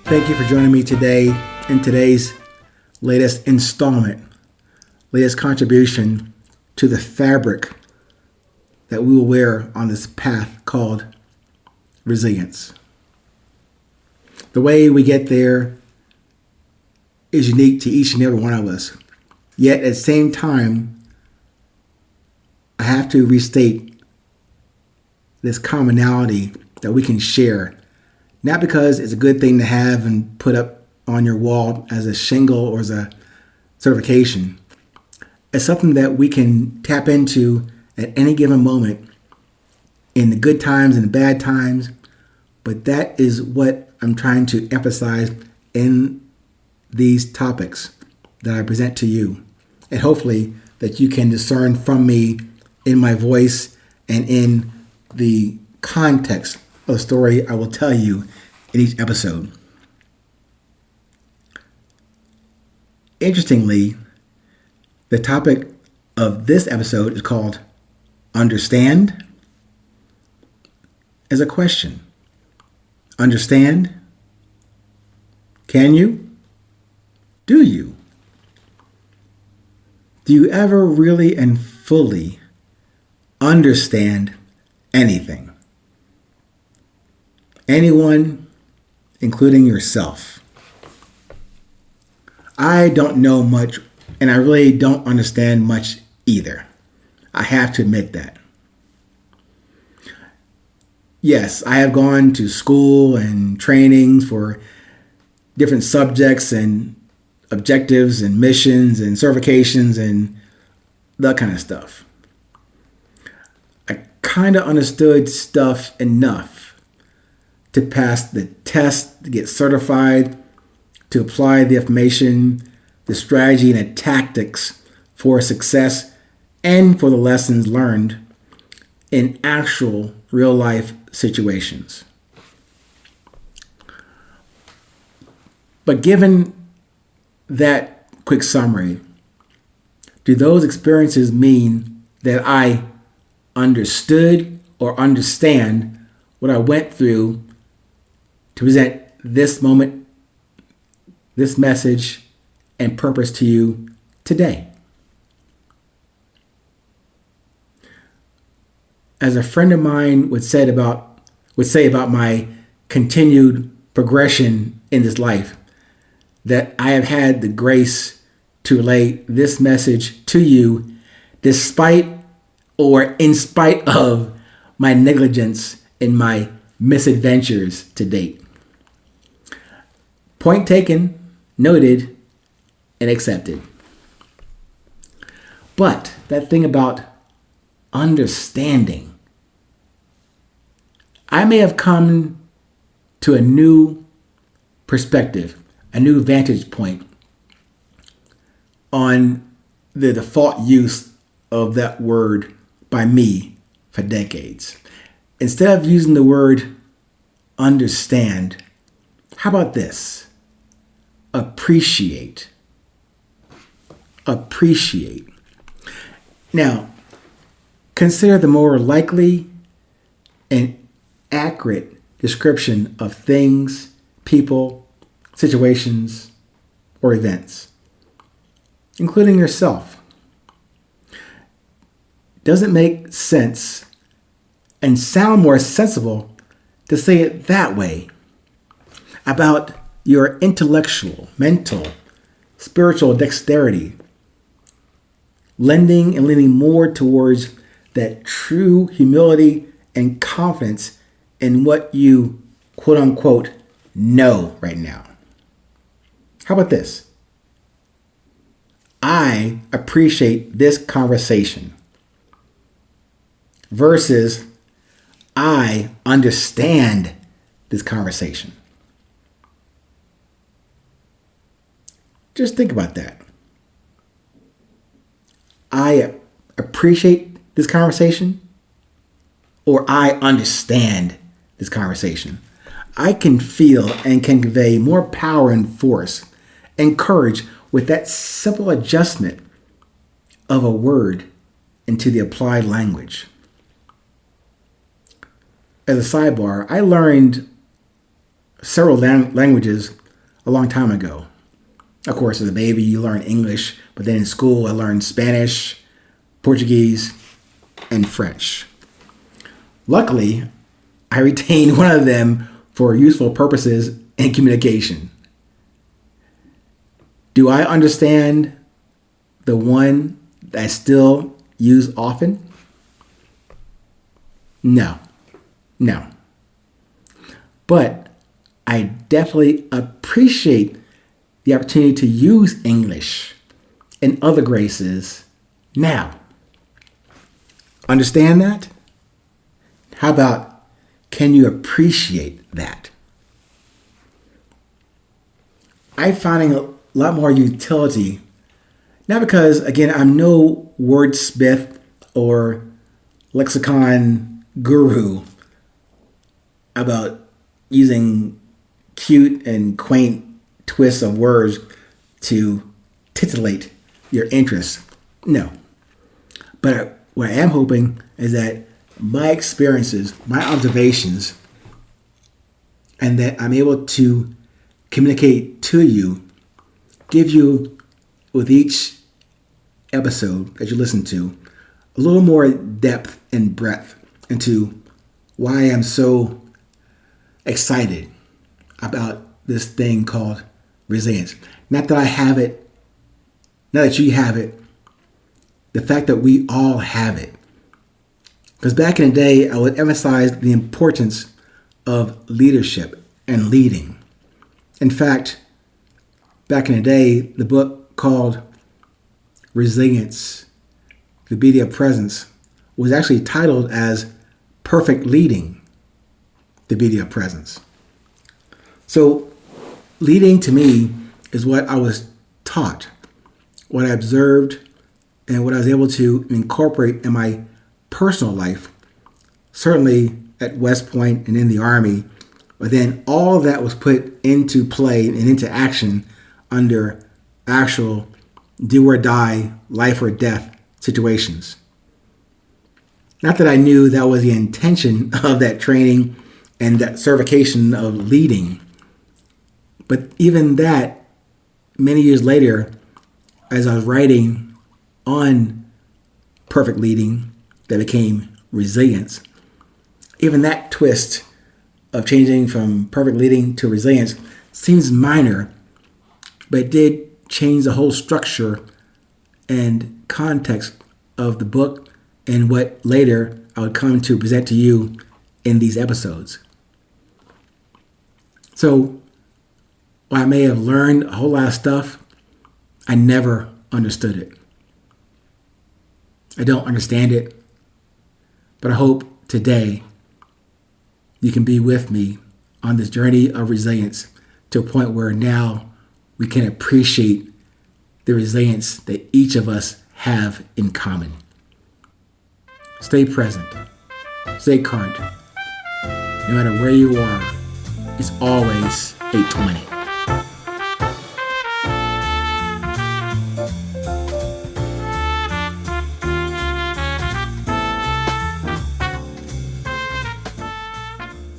Thank you for joining me today in today's latest installment, latest contribution to the fabric that we will wear on this path called resilience. The way we get there is unique to each and every one of us. Yet at the same time, I have to restate this commonality that we can share. Not because it's a good thing to have and put up on your wall as a shingle or as a certification. It's something that we can tap into at any given moment in the good times and the bad times. But that is what I'm trying to emphasize in these topics that I present to you. And hopefully that you can discern from me in my voice and in the context of the story I will tell you in each episode. Interestingly, the topic of this episode is called Understand as a question. Understand? Can you? Do you? Do you ever really and fully understand anything? Anyone, including yourself. I don't know much, and I really don't understand much either. I have to admit that. Yes, I have gone to school and trainings for different subjects and objectives and missions and certifications and that kind of stuff. I kind of understood stuff enough to pass the test, to get certified, to apply the information, the strategy, and the tactics for success and for the lessons learned in actual real life situations. But given that quick summary, do those experiences mean that I understood or understand what I went through to present this moment, this message, and purpose to you today? As a friend of mine would say about my continued progression in this life, that I have had the grace to relay this message to you despite or in spite of my negligence in my misadventures to date. Point taken, noted, and accepted. But that thing about understanding, I may have come to a new perspective, a new vantage point on the default use of that word by me for decades. Instead of using the word understand, how about this? Appreciate. Appreciate. Now, consider the more likely and accurate description of things, people, situations, or events, including yourself. Does it make sense and sound more sensible to say it that way about your intellectual, mental, spiritual dexterity, lending and leaning more towards that true humility and confidence in what you quote unquote know right now? How about this? I appreciate this conversation versus I understand this conversation. Just think about that. I appreciate this conversation or I understand this conversation. I can feel and can convey more power and force and courage with that simple adjustment of a word into the applied language. As a sidebar, I learned several languages a long time ago. Of course, as a baby, you learn English, but then in school, I learned Spanish, Portuguese, and French. Luckily, I retained one of them for useful purposes in communication. Do I understand the one that I still use often? No. But I definitely appreciate the opportunity to use English and other graces now. Understand that? How about, can you appreciate that? I'm finding a lot more utility, not because, again, I'm no wordsmith or lexicon guru about using cute and quaint twists of words to titillate your interest. No. But what I am hoping is that my experiences, my observations, and that I'm able to communicate to you, give you, with each episode that you listen to, a little more depth and breadth into why I'm so excited about this thing called resilience. Not that I have it, not that you have it, the fact that we all have it. Because back in the day, I would emphasize the importance of leadership and leading. In fact, back in the day, the book called Resilience, the Beauty of Presence, was actually titled as Perfect Leading, the Beauty of Presence. So leading to me is what I was taught, what I observed, and what I was able to incorporate in my personal life, certainly at West Point and in the Army, but then all of that was put into play and into action under actual do or die, life or death situations. Not that I knew that was the intention of that training and that certification of leading, but even that, many years later, as I was writing on perfect leading that became resilience, even that twist of changing from perfect leading to resilience seems minor, but it did change the whole structure and context of the book and what later I would come to present to you in these episodes. So, while I may have learned a whole lot of stuff, I never understood it. I don't understand it, but I hope today you can be with me on this journey of resilience to a point where now we can appreciate the resilience that each of us have in common. Stay present. Stay current. No matter where you are, it's always 8:20.